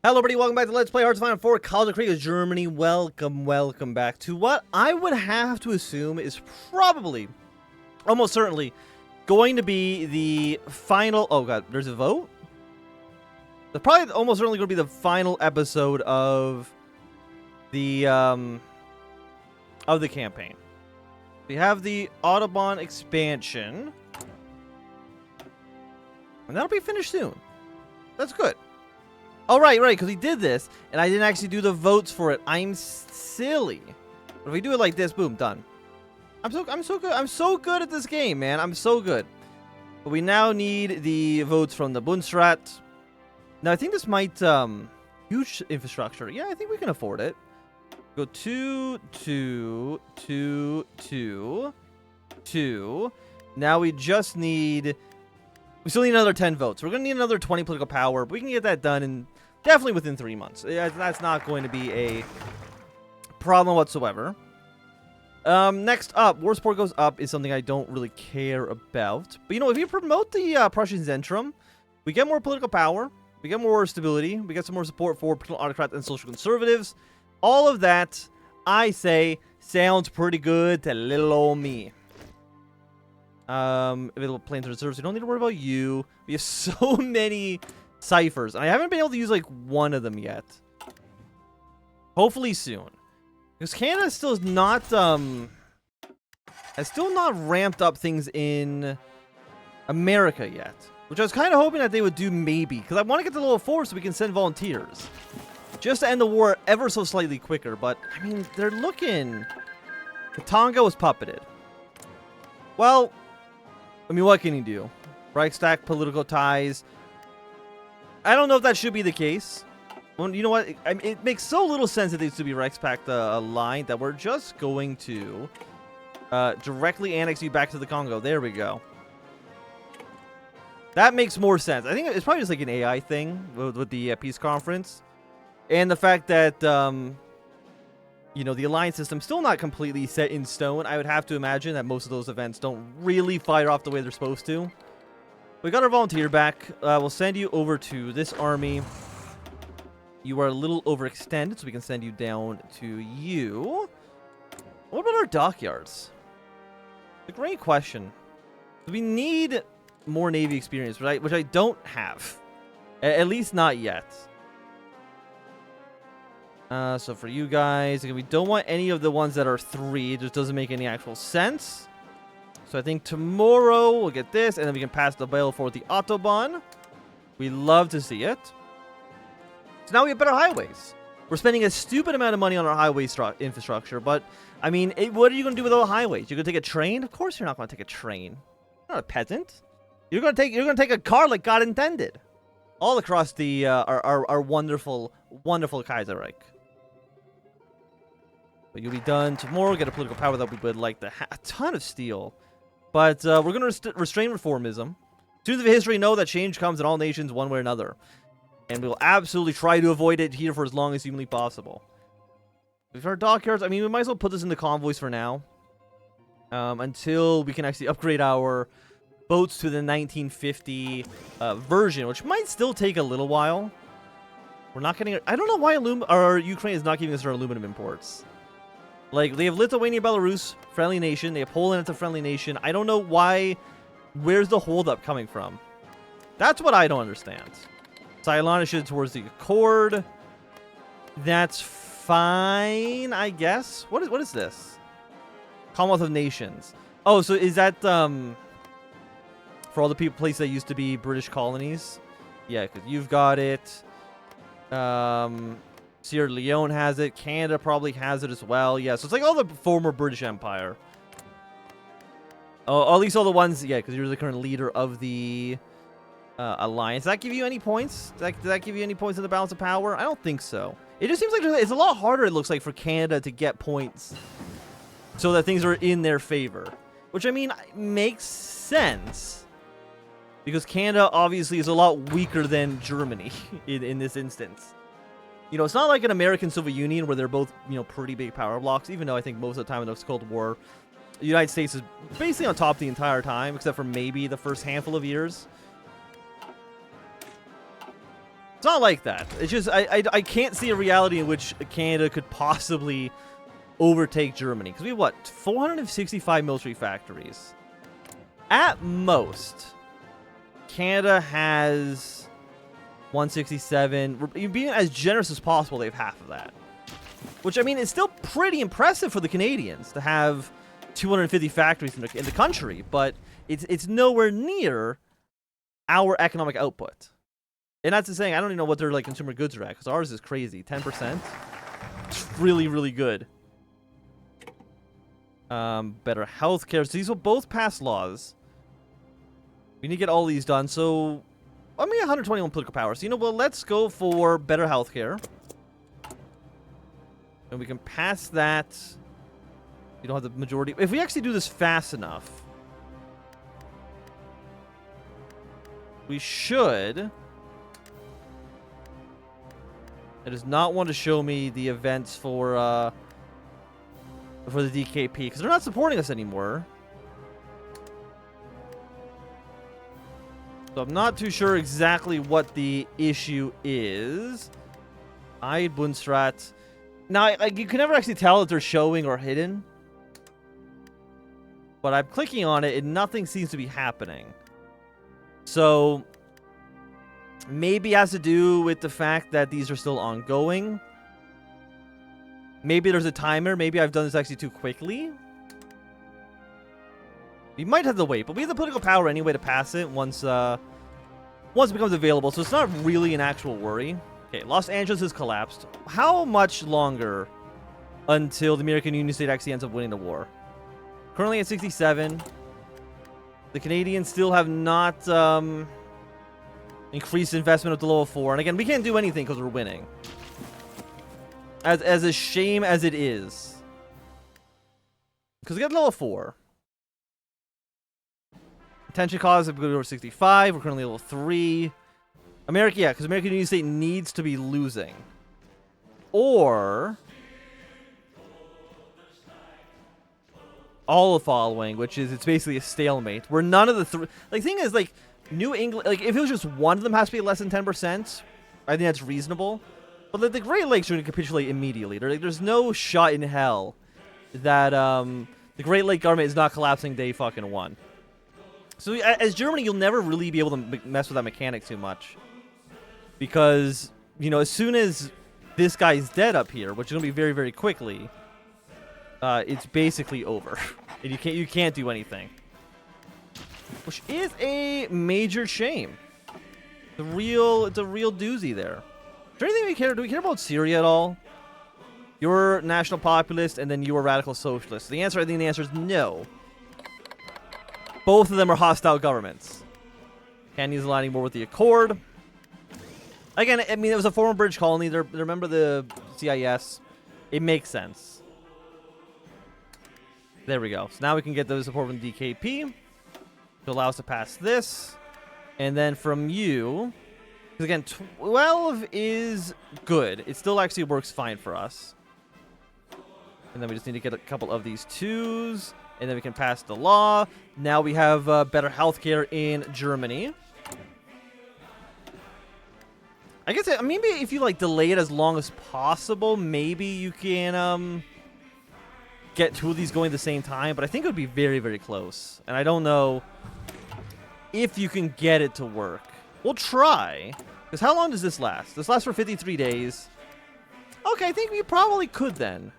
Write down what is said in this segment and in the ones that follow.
Hello everybody, welcome back to Let's Play Hearts of Iron 4 Kalterkrieg of Germany. Welcome back to what I would have to assume is probably, almost certainly, going to be the final... Oh god, there's a vote? It's probably almost certainly going to be the final episode of the campaign. We have the Autobahn expansion. And that'll be finished soon. That's good. Oh, right, because we did this, and I didn't actually do the votes for it. I'm silly. But if we do it like this, boom, done. I'm so good. I'm so good at this game, man. I'm so good. But we now need the votes from the Bundesrat. Now, I think this might, huge infrastructure. Yeah, I think we can afford it. Go 2, 2, 2, 2, 2. Now we just need... We still need another 10 votes. We're going to need another 20 political power, but we can get that done in definitely within 3 months. That's not going to be a problem whatsoever. Next up, war support goes up is something I don't really care about. But, you know, if you promote the Prussian Zentrum, we get more political power, we get more stability, we get some more support for political autocrats and social conservatives. All of that, I say, sounds pretty good to little old me. Available planes and reserves. We don't need to worry about you. We have so many ciphers, and I haven't been able to use like one of them yet. Hopefully soon, because Canada still is not has still not ramped up things in America yet, which I was kind of hoping that they would do, maybe, because I want to get to level 4 so we can send volunteers just to end the war ever so slightly quicker. But I mean, they're looking. Katanga was puppeted. Well, I mean, what can you do? Reichstag political ties. I don't know if that should be the case. Well, you know what? It makes so little sense that these to be Reichspakt aligned that we're just going to directly annex you back to the Congo. There we go. That makes more sense. I think it's probably just like an AI thing with the peace conference. And the fact that, you know, the alliance system's still not completely set in stone. I would have to imagine that most of those events don't really fire off the way they're supposed to. We got our volunteer back. We'll send you over to this army. You are a little overextended, so we can send you down to you. What about our dockyards? It's a great question. We need more Navy experience, right? Which I don't have. At least not yet. So for you guys, we don't want any of the ones that are 3. It just doesn't make any actual sense. So I think tomorrow we'll get this, and then we can pass the bill for the Autobahn. We love to see it. So now we have better highways. We're spending a stupid amount of money on our highway infrastructure, but I mean, what are you going to do with all the highways? You're going to take a train? Of course you're not going to take a train. You're not a peasant. You're going to take a car like God intended, all across the our wonderful Kaiserreich. But you'll be done tomorrow. Get a political power that we would like to have. A ton of steel. But we're going to restrain reformism. Students of history know that change comes in all nations one way or another. And we'll absolutely try to avoid it here for as long as humanly possible. With our dockyards, I mean, we might as well put this in the convoys for now. Until we can actually upgrade our boats to the 1950 version, which might still take a little while. We're not getting... I don't know why Ukraine is not giving us our aluminum imports. Like, they have Lithuania, Belarus, friendly nation. They have Poland, it's a friendly nation. I don't know why. Where's the holdup coming from? That's what I don't understand. Ceylon is towards the Accord. That's fine, I guess. What is this? Commonwealth of Nations. Oh, so is that for all the places that used to be British colonies? Yeah, because you've got it. Sierra Leone has it. Canada probably has it as well. Yeah, so it's like all the former British Empire. Oh, at least all the ones, yeah, because you're the current leader of the alliance. Does that give you any points? Does that give you any points in the balance of power? I don't think so. It just seems like it's a lot harder, it looks like, for Canada to get points so that things are in their favor. Which, I mean, makes sense. Because Canada, obviously, is a lot weaker than Germany in this instance. You know, it's not like an American Soviet Union where they're both, you know, pretty big power blocks, even though I think most of the time in the Cold War, the United States is basically on top the entire time, except for maybe the first handful of years. It's not like that. It's just I can't see a reality in which Canada could possibly overtake Germany. Because we have, what, 465 military factories. At most, Canada has 167. Being as generous as possible, they have half of that. Which, I mean, is still pretty impressive for the Canadians to have 250 factories in the country. But it's nowhere near our economic output. And that's the saying, I don't even know what their like consumer goods are at, because ours is crazy. 10%. It's really, really good. Better healthcare. So these will both pass laws. We need to get all these done. So, I mean, 121 political power. So, you know, well, let's go for better healthcare. And we can pass that. You don't have the majority. If we actually do this fast enough, we should. It does not want to show me the events for the DKP because they're not supporting us anymore. So I'm not too sure exactly what the issue is. Bundesrat. Now, you can never actually tell if they're showing or hidden. But I'm clicking on it and nothing seems to be happening. So maybe it has to do with the fact that these are still ongoing. Maybe there's a timer. Maybe I've done this actually too quickly. We might have to wait, but we have the political power anyway to pass it once it becomes available. So it's not really an actual worry. Okay, Los Angeles has collapsed. How much longer until the American Union State actually ends up winning the war? Currently at 67. The Canadians still have not increased investment up to level 4. And again, we can't do anything because we're winning. As a shame as it is. Because we got level 4. Attention cause, we go over 65. We're currently level 3. America, yeah, because American Union State needs to be losing. Or all the following, which is it's basically a stalemate. Where none of the three... Like, the thing is, like, New England... Like, if it was just one of them has to be less than 10%, I think that's reasonable. But like, the Great Lakes are going to capitulate immediately. There's no shot in hell that the Great Lake government is not collapsing day fucking 1. So as Germany, you'll never really be able to mess with that mechanic too much. Because, you know, as soon as this guy's dead up here, which is going to be very, very quickly, it's basically over. And you can't do anything. Which is a major shame. It's a real doozy there. Is there anything we care? Do we care about Syria at all? You're national populist, and then you're radical socialist. I think the answer is no. Both of them are hostile governments. Canada's aligning more with the Accord. Again, I mean, it was a former British colony. They remember the CIS. It makes sense. There we go. So now we can get the support from the DKP to allow us to pass this. And then from you... Because again, 12 is good. It still actually works fine for us. And then we just need to get a couple of these 2s. And then we can pass the law. Now we have better healthcare in Germany. I guess maybe if you like delay it as long as possible, maybe you can get 2 of these going at the same time. But I think it would be very, very close. And I don't know if you can get it to work. We'll try. Because how long does this last? This lasts for 53 days. Okay, I think we probably could then.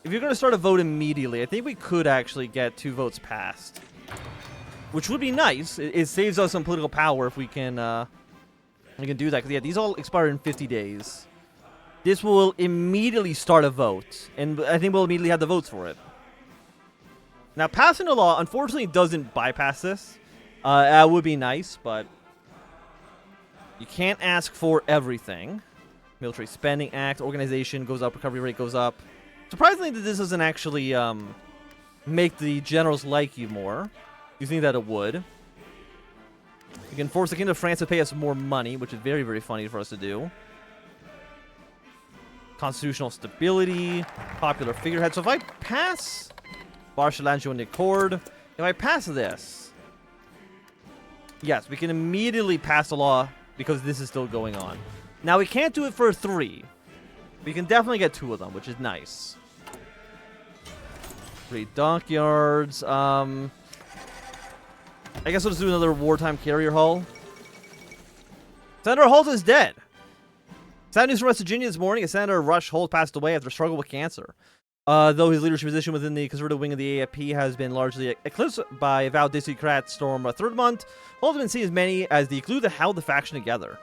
If you're going to start a vote immediately, I think we could actually get 2 votes passed. Which would be nice. It saves us some political power if we can do that. Because, yeah, these all expire in 50 days. This will immediately start a vote. And I think we'll immediately have the votes for it. Now, passing a law, unfortunately, doesn't bypass this. That would be nice, but... You can't ask for everything. Military Spending Act, organization goes up, recovery rate goes up. Surprisingly, that this doesn't actually make the generals like you more. You think that it would. You can force the Kingdom of France to pay us more money, which is very, very funny for us to do. Constitutional stability, popular figurehead. So if I pass Barcelona and Accord, if I pass this, yes, we can immediately pass a law because this is still going on. Now, we can't do it for 3. We can definitely get 2 of them, which is nice. 3 dockyards. I guess we'll just do another wartime carrier hull. Senator Holt is dead. Sad news from West Virginia this morning. Senator Rush Holt passed away after a struggle with cancer. Though his leadership position within the conservative wing of the AFP has been largely eclipsed by avowed Dixiecrat Storm Thurmond, Holt has been seen as many as the glue that held the faction together.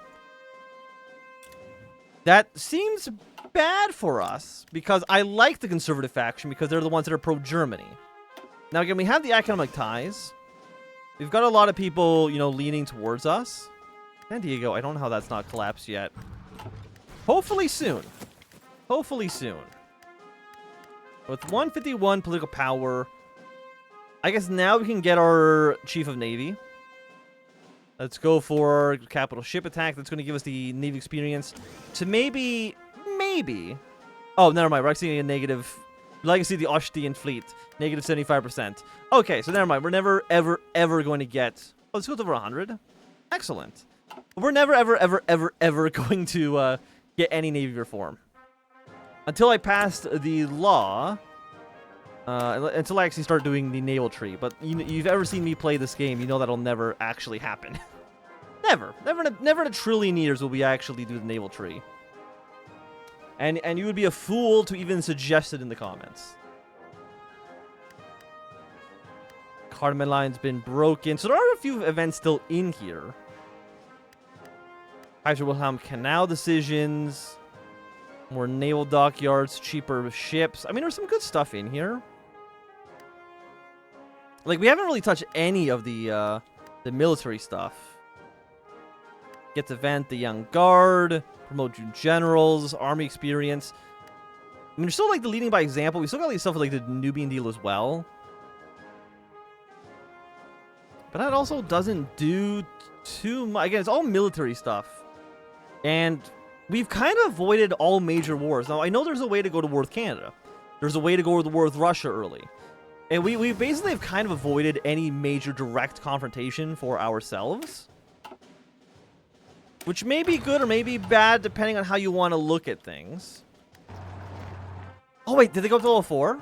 That seems bad for us, because I like the conservative faction because they're the ones that are pro-Germany. Now, again, we have the economic ties. We've got a lot of people, you know, leaning towards us. San Diego, I don't know how that's not collapsed yet. Hopefully soon. Hopefully soon. With 151 political power, I guess now we can get our Chief of Navy. Let's go for capital ship attack. That's going to give us the Navy experience to maybe... Oh, never mind. We're actually a negative... Legacy of the Ostian fleet. Negative 75%. Okay, so never mind. We're never, ever, ever going to get... Oh, this goes over 100? Excellent. We're never, ever, ever, ever, ever going to get any Navy reform. Until I passed the law... until I actually start doing the naval tree. But you've ever seen me play this game, you know that'll never actually happen. Never. Never in a trillion years will we actually do the naval tree. And you would be a fool to even suggest it in the comments. Cardamom line's been broken. So there are a few events still in here. Kaiser Wilhelm Canal decisions. More naval dockyards, cheaper ships. I mean, there's some good stuff in here. Like, we haven't really touched any of the military stuff. Get to vent the young guard, promote new generals, army experience. I mean, we're still like the leading by example. We still got like stuff like the Nubian deal as well. But that also doesn't do too much. Again, it's all military stuff. And we've kind of avoided all major wars. Now, I know there's a way to go to war with Canada. There's a way to go to war with Russia early. And we basically have kind of avoided any major direct confrontation for ourselves. Which may be good or may be bad, depending on how you want to look at things. Oh, wait, did they go up to level 4?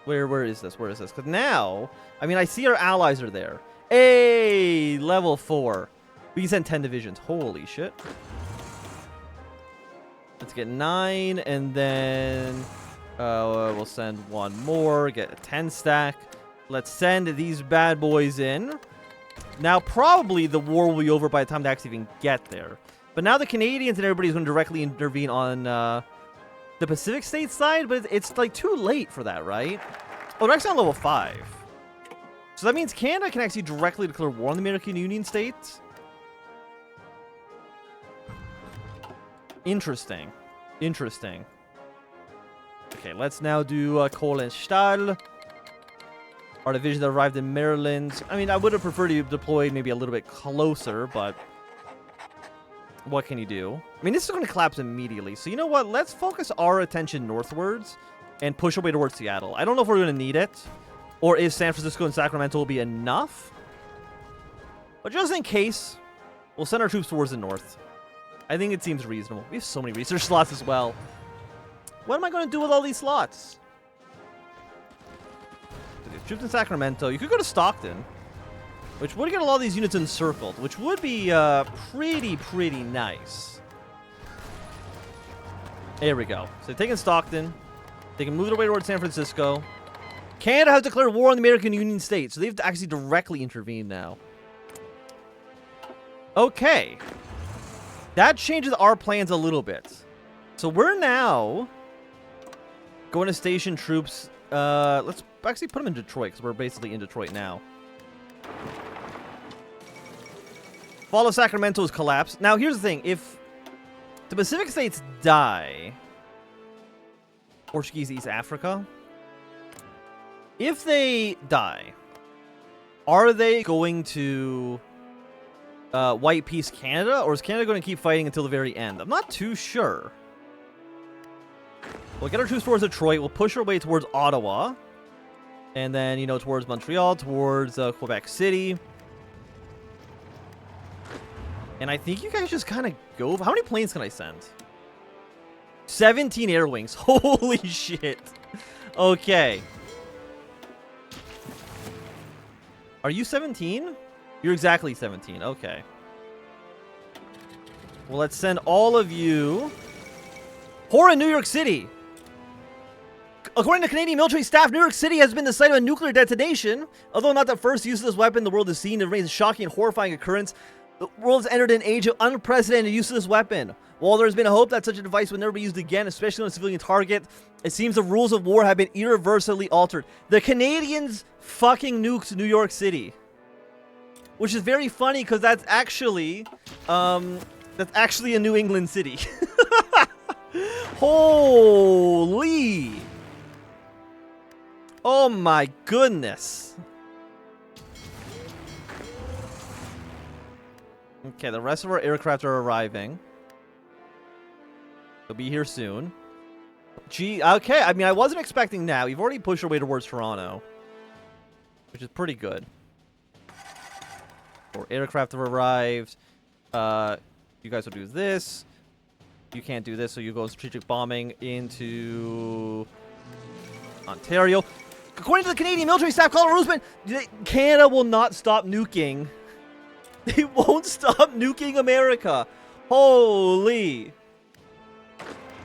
Where is this? Where is this? Because now, I mean, I see our allies are there. Hey, level 4. We can send 10 divisions. Holy shit. Let's get 9, and then we'll send 1 more. Get a 10 stack. Let's send these bad boys in. Now, probably the war will be over by the time they actually even get there. But now the Canadians and everybody is going to directly intervene on the Pacific States side, but it's like too late for that, right? Oh, they're actually on level 5. So that means Canada can actually directly declare war on the American Union states. Interesting. Interesting. Okay, let's now do Coal and Stahl. Our division that arrived in Maryland. I mean, I would have preferred to deploy maybe a little bit closer, but what can you do? I mean, this is going to collapse immediately. So you know what? Let's focus our attention northwards and push our way towards Seattle. I don't know if we're going to need it, or if San Francisco and Sacramento will be enough. But just in case, we'll send our troops towards the north. I think it seems reasonable. We have so many research slots as well. What am I going to do with all these slots? Troops in Sacramento. You could go to Stockton, which would get a lot of these units encircled, which would be pretty nice. There we go. So they're taking Stockton. They can move their way towards San Francisco. Canada has declared war on the American Union states, so they've actually directly intervened now. Okay. That changes our plans a little bit. So we're now going to station troops. Let's actually put them in Detroit, because we're basically in Detroit now. Fall of Sacramento has collapsed. Now, here's the thing. If the Pacific states die, Portuguese East Africa, if they die, are they going to white peace Canada, or is Canada going to keep fighting until the very end? I'm not too sure. We'll get our troops towards Detroit. We'll push our way towards Ottawa. And then, you know, towards Montreal, towards Quebec City. And I think you guys just kind of go... How many planes can I send? 17 air wings. Holy shit. Okay. Are you 17? You're exactly 17. Okay. Well, let's send all of you. Horror in New York City. According to Canadian military staff, New York City has been the site of a nuclear detonation. Although not the first use of this weapon the world has seen, it remains a shocking and horrifying occurrence. The world has entered an age of unprecedented use of this weapon. While there has been a hope that such a device would never be used again, especially on a civilian target, it seems the rules of war have been irreversibly altered. The Canadians fucking nuked New York City. Which is very funny because that's actually a New England city. Holy. Oh my goodness. Okay, the rest of our aircraft are arriving. They'll be here soon. Gee, okay, I mean, I wasn't expecting that. We've already pushed our way towards Toronto, which is pretty good. Our aircraft have arrived. You guys will do this. You can't do this, so you go strategic bombing into Ontario. According to the Canadian military staff, Colin Roosman, Canada will not stop nuking. They won't stop nuking America. Holy.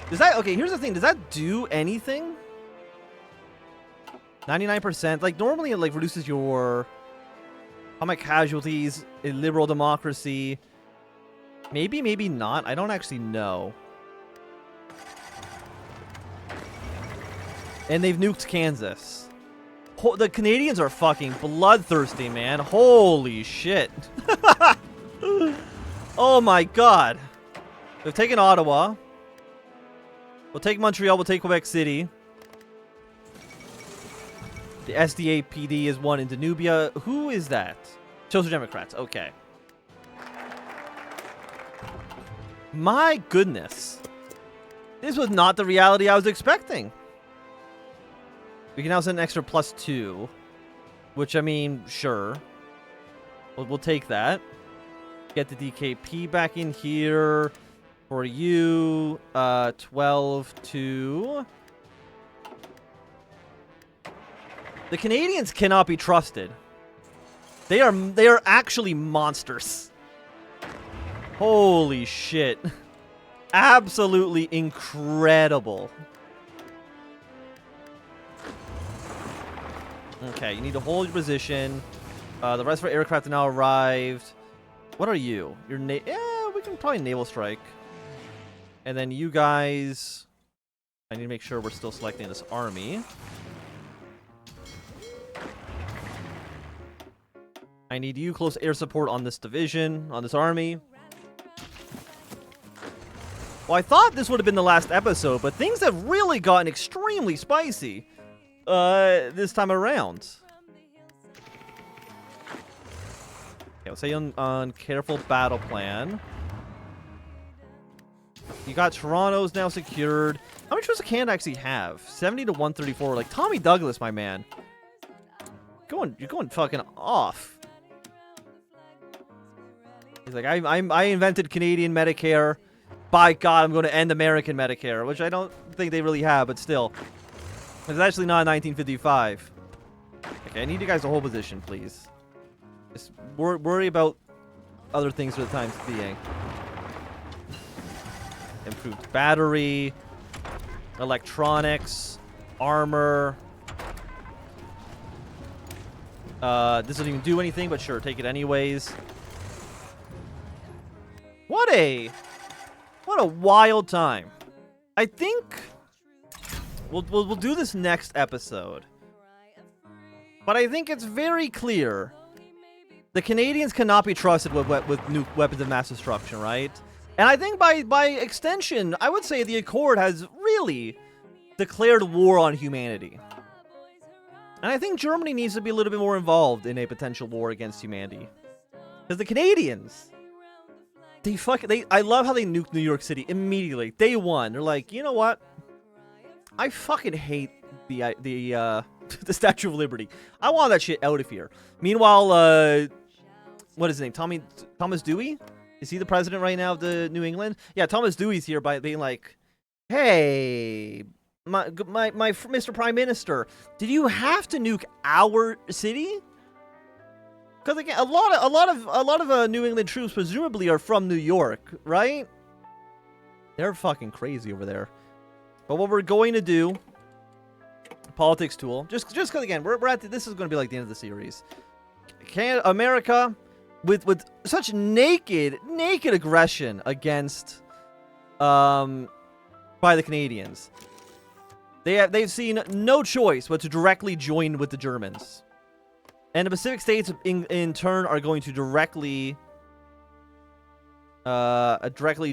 Does that... Okay, here's the thing. Does that do anything? 99%. Like, normally it, like, reduces your... atomic casualties in liberal democracy. Maybe, maybe not. I don't actually know. And they've nuked Kansas. The Canadians are fucking bloodthirsty, man. Holy shit. Oh my god. They've taken Ottawa. We'll take Montreal. We'll take Quebec City. The SDA PD is one in Danubia. Who is that? Social Democrats. Okay. My goodness. This was not the reality I was expecting. We can now send an extra +2. Which, I mean, sure. We'll take that. Get the DKP back in here. For you. 12-2. The Canadians cannot be trusted. They are actually monsters. Holy shit. Absolutely incredible. Okay, you need to hold your position. The rest of our aircraft have now arrived. What are you? You're yeah, we can probably naval strike. And then you guys... I need to make sure we're still selecting this army. I need you close air support on this division, on this army. Well, I thought this would have been the last episode, but things have really gotten extremely spicy this time around. Okay, I'll say on careful battle plan. You got Toronto's now secured. How many troops does Canada actually have? 70 to 134. Like Tommy Douglas, my man. You're going fucking off. He's like, I invented Canadian Medicare. By God, I'm going to end American Medicare, which I don't think they really have, but still. It's actually not 1955. Okay, I need you guys to hold position, please. Just worry about other things for the time being. Improved battery, electronics, armor. This doesn't even do anything, but sure, take it anyways. What a wild time. I think we'll do this next episode. But I think it's very clear the Canadians cannot be trusted with nuke weapons of mass destruction, right? And I think by extension, I would say the Accord has really declared war on humanity. And I think Germany needs to be a little bit more involved in a potential war against humanity. Because the Canadians, I love how they nuked New York City immediately. Day one, they're like, you know what? I fucking hate the Statue of Liberty. I want that shit out of here. Meanwhile, what is his name? Thomas Dewey? Is he the president right now of the New England? Yeah, Thomas Dewey's here by being like, hey, my Mr. Prime Minister, did you have to nuke our city? Because again, a lot of New England troops presumably are from New York, right? They're fucking crazy over there. But what we're going to do, politics tool, just because again, we're at this is going to be like the end of the series. America, with such naked aggression against, by the Canadians, they've seen no choice but to directly join with the Germans. And the Pacific states, in turn, are going to directly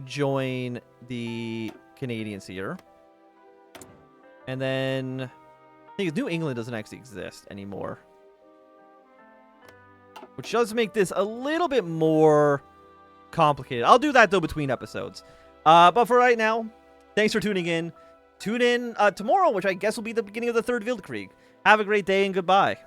join the Canadians here. And then, I think New England doesn't actually exist anymore. Which does make this a little bit more complicated. I'll do that, though, between episodes. But for right now, thanks for tuning in. Tune in tomorrow, which I guess will be the beginning of the third Weltkrieg. Have a great day and goodbye.